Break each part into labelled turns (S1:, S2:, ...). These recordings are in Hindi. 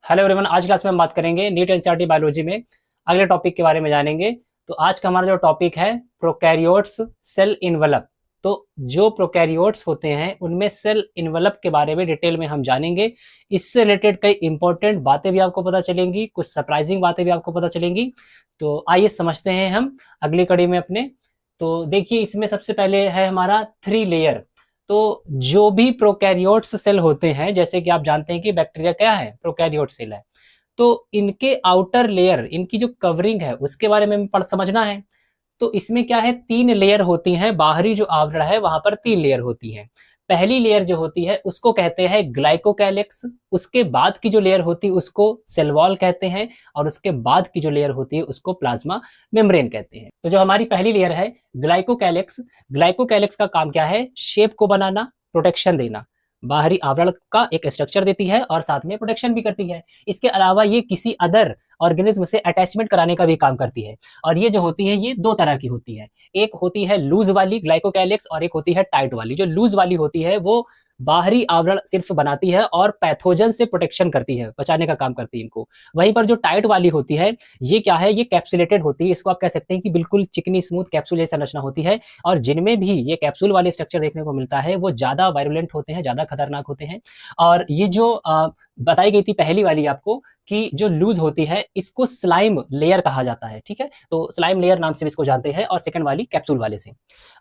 S1: हेलो एवरीवन, आज क्लास में हम बात करेंगे नीट एनसीईआरटी बायोलॉजी में अगले टॉपिक के बारे में जानेंगे। तो आज का हमारा जो टॉपिक है प्रोकैरियोट्स सेल इनवलप। तो जो प्रोकैरियोट्स होते हैं उनमें सेल इनवलप के बारे में डिटेल में हम जानेंगे। इससे रिलेटेड कई इंपॉर्टेंट बातें भी आपको पता चलेंगी, कुछ सरप्राइजिंग बातें भी आपको पता चलेंगी। तो आइए समझते हैं हम अगली कड़ी में अपने। तो देखिए, इसमें सबसे पहले है हमारा 3 लेयर। तो जो भी प्रोकैरियोट्स सेल होते हैं, जैसे कि आप जानते हैं कि बैक्टीरिया क्या है, प्रोकैरियोट सेल है। तो इनके आउटर लेयर, इनकी जो कवरिंग है उसके बारे में पढ़ समझना है। तो इसमें क्या है, 3 लेयर होती हैं। बाहरी जो आवरण है वहां पर 3 लेयर होती हैं। पहली लेयर जो होती है उसको कहते हैं ग्लाइकोकैलिक्स। उसके बाद की जो लेयर होती है उसको सेल वॉल कहते हैं। और उसके बाद की जो लेयर होती है उसको प्लाज्मा मेम्ब्रेन कहते हैं। तो जो हमारी पहली लेयर है ग्लाइकोकैलिक्स, ग्लाइकोकैलिक्स का काम क्या है, शेप को बनाना, प्रोटेक्शन देना। बाहरी आवरण का एक स्ट्रक्चर देती है और साथ में प्रोटेक्शन भी करती है। इसके अलावा ये किसी अदर ऑर्गेनिज्म से अटैचमेंट कराने का भी काम करती है। और ये जो होती है ये 2 तरह की होती है। एक होती है लूज वाली ग्लाइकोकैलिक्स और एक होती है टाइट वाली। जो लूज वाली होती है वो बाहरी आवरण सिर्फ बनाती है और पैथोजन से प्रोटेक्शन करती है, बचाने का काम करती है इनको। वहीं पर जो टाइट वाली होती है ये क्या है, ये कैप्सुलेटेड होती है। इसको आप कह सकते हैं कि बिल्कुल चिकनी स्मूथ कैप्सूल जैसी संरचना होती है। और जिनमें भी ये कैप्सूल वाले स्ट्रक्चर देखने को मिलता है वो ज्यादा वायरुलेंट होते हैं, ज्यादा खतरनाक होते हैं। और ये जो बताई गई थी पहली वाली आपको कि जो लूज होती है इसको स्लाइम लेयर कहा जाता है। ठीक है, तो स्लाइम लेयर नाम से इसको जानते हैं, और सेकंड वाली कैप्सूल वाले से।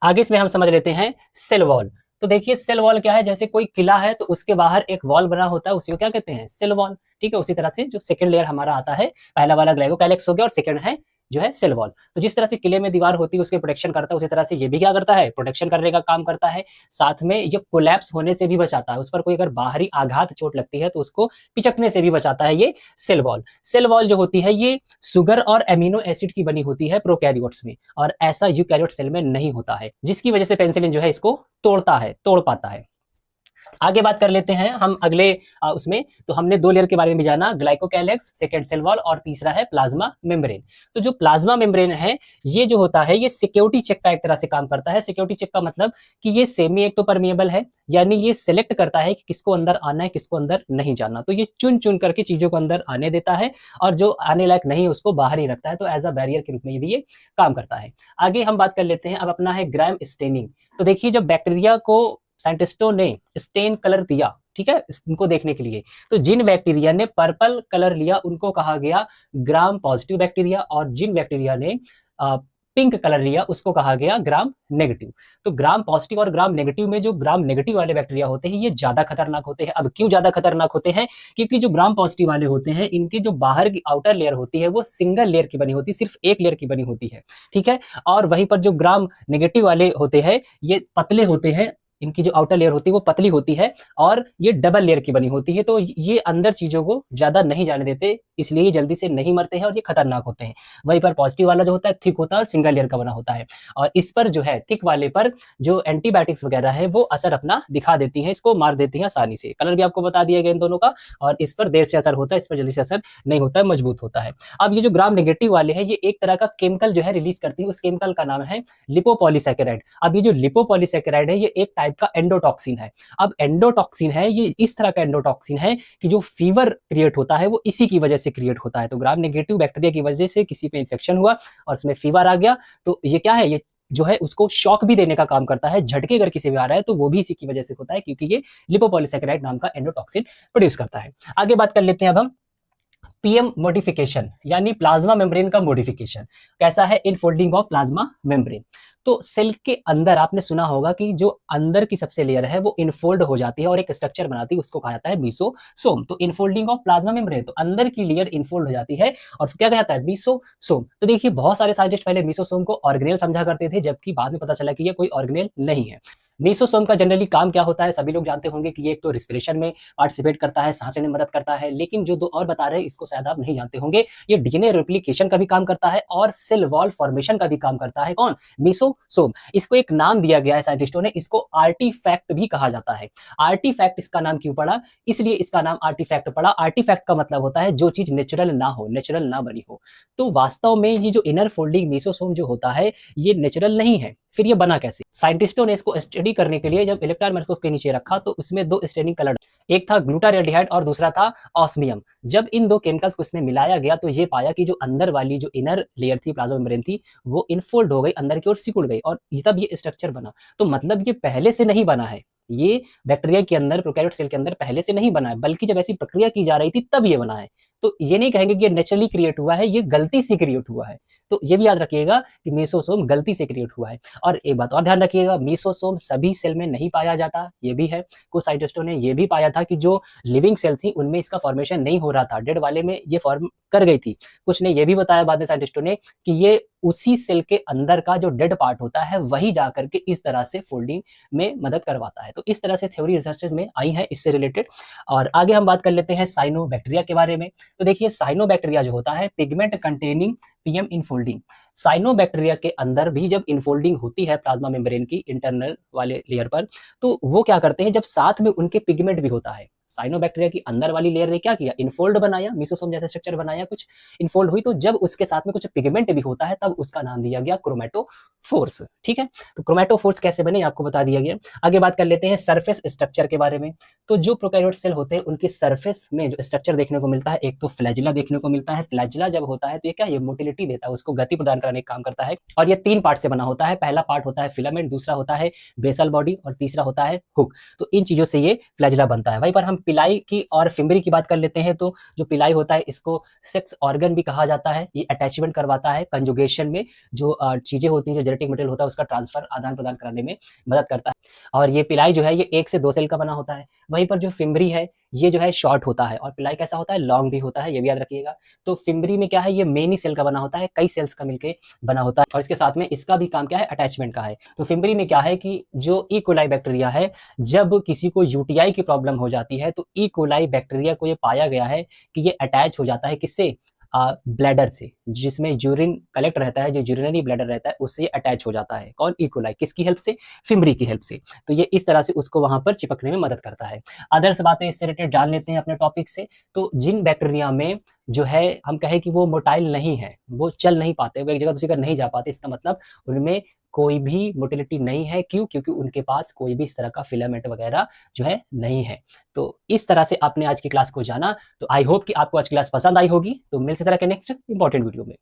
S1: आगे इसमें हम समझ लेते हैं सेल वॉल। तो देखिए, सेल वॉल क्या है, जैसे कोई किला है तो उसके बाहर एक वॉल बना होता है, उसी को क्या कहते हैं, सेल वॉल। ठीक है, उसी तरह से जो सेकंड लेयर हमारा आता है, पहला वाला ग्लाइकोकैलिक्स हो गया और सेकंड है जो है सेल वॉल। तो जिस तरह से किले में दीवार होती है उसके प्रोटेक्शन करता है, उसी तरह से ये भी क्या करता है, प्रोटेक्शन करने का काम करता है। साथ में ये कोलैप्स होने से भी बचाता है। उस पर कोई अगर बाहरी आघात चोट लगती है तो उसको पिचकने से भी बचाता है ये सेल वॉल। सेल वॉल जो होती है ये सुगर और एमिनो एसिड की बनी होती है प्रोकैरियोट्स में, और ऐसा यूकैरियोट सेल में नहीं होता है, जिसकी वजह से पेनिसिलिन जो है इसको तोड़ पाता है। आगे बात कर लेते हैं हम अगले उसमें। तो हमने 2 लेयर के बारे में भी जाना, ग्लाइकोकैलिक्स, सेकेंड सेल वॉल, और तीसरा है प्लाज्मा मेम्ब्रेन। तो जो प्लाज्मा मेम्ब्रेन है ये जो होता है ये सिक्योरिटी चेक का एक तरह से काम करता है। सिक्योरिटी चेक का मतलब कि ये सेमी एक तो परमिएबल है, यानी ये सिलेक्ट करता है कि किसको अंदर आना है, किसको अंदर नहीं जाना। तो ये चुन चुन करके चीजों को अंदर आने देता है, और जो आने लायक नहीं है उसको बाहर ही रखता है। तो एज अ बैरियर के रूप में भी ये काम करता है। आगे हम बात कर लेते हैं, अब अपना है ग्राम स्टेनिंग। तो देखिए, जब बैक्टीरिया को साइंटिस्टों ने स्टेन कलर दिया, ठीक है, इनको देखने के लिए, तो जिन बैक्टीरिया ने पर्पल कलर लिया उनको कहा गया ग्राम पॉजिटिव बैक्टीरिया, और जिन बैक्टीरिया ने पिंक कलर लिया उसको कहा गया ग्राम नेगेटिव। तो ग्राम पॉजिटिव और ग्राम नेगेटिव में जो ग्राम नेगेटिव वाले बैक्टीरिया होते हैं ये ज्यादा खतरनाक होते हैं। अब क्यों ज्यादा खतरनाक होते हैं, क्योंकि जो ग्राम पॉजिटिव वाले होते हैं इनकी जो बाहर की आउटर लेयर होती है वो सिंगल लेयर की बनी होती है, सिर्फ एक लेयर की बनी होती है। ठीक है, और वहीं पर जो ग्राम नेगेटिव वाले होते हैं ये पतले होते हैं, इनकी जो आउटर लेयर होती है वो पतली होती है, और ये डबल लेयर की बनी होती है। तो ये अंदर चीजों को ज्यादा नहीं जाने देते, इसलिए ये जल्दी से नहीं मरते हैं और ये खतरनाक होते हैं। वहीं पर पॉजिटिव वाला जो होता है थिक होता है और सिंगल लेयर का बना होता है, और इस पर जो है थिक वाले पर जो एंटीबायोटिक्स वगैरह है वो असर अपना दिखा देती है, इसको मार देती है आसानी से। कलर भी आपको बता दिया गया इन दोनों का, और इस पर देर से असर होता है, इस पर जल्दी से असर नहीं होता है, मजबूत होता है। अब ये जो ग्राम नेगेटिव वाले हैं ये एक तरह का केमिकल जो है रिलीज करती है, उस केमिकल का नाम है लिपोपॉलीसैकेराइड। अब ये जो लिपोपॉलीसैकेराइड है ये एक टाइप का एंडोटॉक्सिन है। अब एंडोटॉक्सिन है, ये इस तरह का एंडोटॉक्सिन है कि जो फीवर क्रिएट होता है वो इसी की वजह से क्रिएट होता है। तो ग्राम नेगेटिव बैक्टीरिया की वजह से किसी पे इन्फेक्शन हुआ और उसमें फीवर आ गया, तो ये क्या है, ये जो है उसको शॉक भी देने का काम करता है। झटके अगर किसी भी आ रहा है तो वो भी इसी की वजह से होता है, क्योंकि ये लिपोपॉलीसैकेराइड नाम का एंडोटॉक्सिन प्रोड्यूस करता है। आगे बात कर लेते हैं अब हम पीएम मॉडिफिकेशन, यानी प्लाज्मा मेम्ब्रेन का मॉडिफिकेशन कैसा है, इनफोल्डिंग ऑफ प्लाज्मा मेम्ब्रेन। तो सेल के अंदर आपने सुना होगा कि जो अंदर की सबसे लेयर है वो इनफोल्ड हो जाती है और एक स्ट्रक्चर बनाती है, उसको कहा जाता है मीसोसोम। तो इनफोल्डिंग ऑफ प्लाज्मा मेम्ब्रेन, तो अंदर की लेयर इनफोल्ड हो जाती है और क्या कहा जाता है, मीसोसोम। तो देखिए, बहुत सारे साइंटिस्ट पहले मीसोसोम को ऑर्गेनेल समझा करते थे, जबकि बाद में पता चला कि ये कोई ऑर्गेनेल नहीं है। मीसोसोम का जनरली काम क्या होता है, सभी लोग जानते होंगे कि ये एक तो रिस्पिरेशन में पार्टिसिपेट करता है, सांस लेने में मदद करता है, लेकिन जो 2 और बता रहे हैं इसको शायद आप नहीं जानते होंगे, ये डीएनए रेप्लिकेशन का भी काम करता है और सेल वॉल फॉर्मेशन का भी काम करता है। कौन, मीसोसोम। इसको एक नाम दिया गया है साइंटिस्टों ने, इसको आर्टिफैक्ट भी कहा जाता है। आर्टिफैक्ट इसका नाम क्यों पड़ा, इसलिए इसका नाम आर्टिफैक्ट पड़ा। आर्टिफैक्ट का मतलब होता है जो चीज नेचुरल ना हो, नेचुरल ना बनी हो। तो वास्तव में ये जो इनर फोल्डिंग मीसोसोम जो होता है ये नेचुरल नहीं है, फिर ये बना कैसे। साइंटिस्टों ने इसको स्टडी करने के लिए जब इलेक्ट्रॉन माइक्रोस्कोप के नीचे रखा तो उसमें 2 स्टेनिंग कलर एक था ग्लूटारेल्डिहाइड और दूसरा था ऑस्मियम। जब इन दो केमिकल्स को इसमें मिलाया गया तो ये पाया कि जो अंदर वाली जो इनर लेयर थी, प्लाज्मा मेम्ब्रेन थी, वो इनफोल्ड हो गई, अंदर की ओर सिकुड़ गई और तब ये स्ट्रक्चर बना। तो मतलब ये पहले से नहीं बना है, ये बैक्टीरिया के अंदर, प्रोकैरियोट सेल के अंदर पहले से नहीं बना है, बल्कि जब ऐसी प्रक्रिया की जा रही थी तब ये बना है। तो ये नहीं कहेंगे कि ये नेचुरली क्रिएट हुआ है, ये गलती से क्रिएट हुआ है। तो ये भी याद रखिएगा कि मेसोसोम गलती से क्रिएट हुआ है। और एक बात और ध्यान रखिएगा, मेसोसोम सभी सेल में नहीं पाया जाता, ये भी है। कुछ साइंटिस्टों ने ये भी पाया था कि जो लिविंग सेल थी उनमें इसका फॉर्मेशन नहीं हो रहा था, डेड वाले में ये फॉर्म कर गई थी। कुछ ने ये भी बताया बाद में साइंटिस्टों ने कि ये उसी सेल के अंदर का जो डेड पार्ट होता है वही जाकर के इस तरह से फोल्डिंग में मदद करवाता है। तो इस तरह से थ्योरी रिसर्चेस में आई है इससे रिलेटेड। और आगे हम बात कर लेते हैं साइनोबैक्टीरिया के बारे में। तो देखिए, साइनोबैक्टीरिया जो होता है, pigment containing PM infolding. Cyanobacteria के अंदर भी जब इनफोल्डिंग होती है प्लाज्मा मेम्ब्रेन की इंटरनल वाले लेयर पर, तो वो क्या करते हैं, जब साथ में उनके पिगमेंट भी होता है। साइनोबैक्टीरिया की अंदर वाली लेयर ने क्या किया, इनफोल्ड बनाया, मिसोसोम जैसा स्ट्रक्चर बनाया, कुछ इनफोल्ड हुई, तो जब उसके साथ में कुछ पिगमेंट भी होता है तब उसका नाम दिया गया क्रोमैटोफोर्स। ठीक है, तो क्रोमैटोफोर्स कैसे बने आपको बता दिया गया। आगे बात कर लेते हैं सरफेस स्ट्रक्चर के बारे में। तो जो प्रोकैरियोट सेल होते हैं उनकी सरफेस में जो स्ट्रक्चर देखने को मिलता है, एक तो फ्लैजिला देखने को मिलता है। फ्लैजिला जब होता है तो ये क्या, ये मोटिलिटी देता है, उसको गति प्रदान करने का काम करता है। और ये 3 पार्ट से बना होता है। पहला पार्ट होता है फिलामेंट, दूसरा होता है बेसल बॉडी और तीसरा होता है हुक। तो इन चीजों से ये फ्लैजिला बनता है। वहीं पर हम पिलाई की और फिम्बरी की बात कर लेते हैं। तो जो पिलाई होता है इसको सेक्स ऑर्गन भी कहा जाता है। ये अटैचमेंट करवाता है कंजुगेशन में, जो चीजें होती हैं, जो जेनेटिक मटेरियल होता है उसका ट्रांसफर, आदान प्रदान कराने में मदद करता है। और ये पिलाई जो है ये 1 से 2 सेल का बना होता है। वहीं पर जो फिम्बरी है ये जो है शॉर्ट होता है, और पिलाई कैसा होता है, लॉन्ग भी होता है, ये भी याद रखिएगा। तो फिम्बरी में क्या है, ये मेनी सेल का बना होता है, कई सेल्स का मिलके बना होता है, और इसके साथ में इसका भी काम क्या है, अटैचमेंट का है। तो फिम्बरी में क्या है कि जो ई कोलाई बैक्टीरिया है, जब किसी को यूटीआई की प्रॉब्लम हो जाती है तो ई कोलाई बैक्टीरिया को ये पाया गया है कि ये अटैच हो जाता है किससे, ब्लैडर से, जिसमें यूरिन कलेक्ट रहता है, जो यूरिनरी ब्लैडर रहता है उससे अटैच हो जाता है। कौन, ई कोलाई, किसकी हेल्प से, फिम्बरी की हेल्प से। तो ये इस तरह से उसको वहां पर चिपकने में मदद करता है। अदर्स बातें इससे रिलेटेड जान लेते हैं अपने टॉपिक से। तो जिन बैक्टीरिया में जो है हम कहें कि वो मोटाइल नहीं है, वो चल नहीं पाते, वो एक जगह दूसरी जगह नहीं जा पाते, इसका मतलब उनमें कोई भी मोटिलिटी नहीं है। क्यों, क्योंकि उनके पास कोई भी इस तरह का फिलामेंट वगैरह जो है नहीं है। तो इस तरह से आपने आज की क्लास को जाना। तो आई होप कि आपको आज की क्लास पसंद आई होगी। तो मिल इसी तरह के नेक्स्ट इंपॉर्टेंट वीडियो में।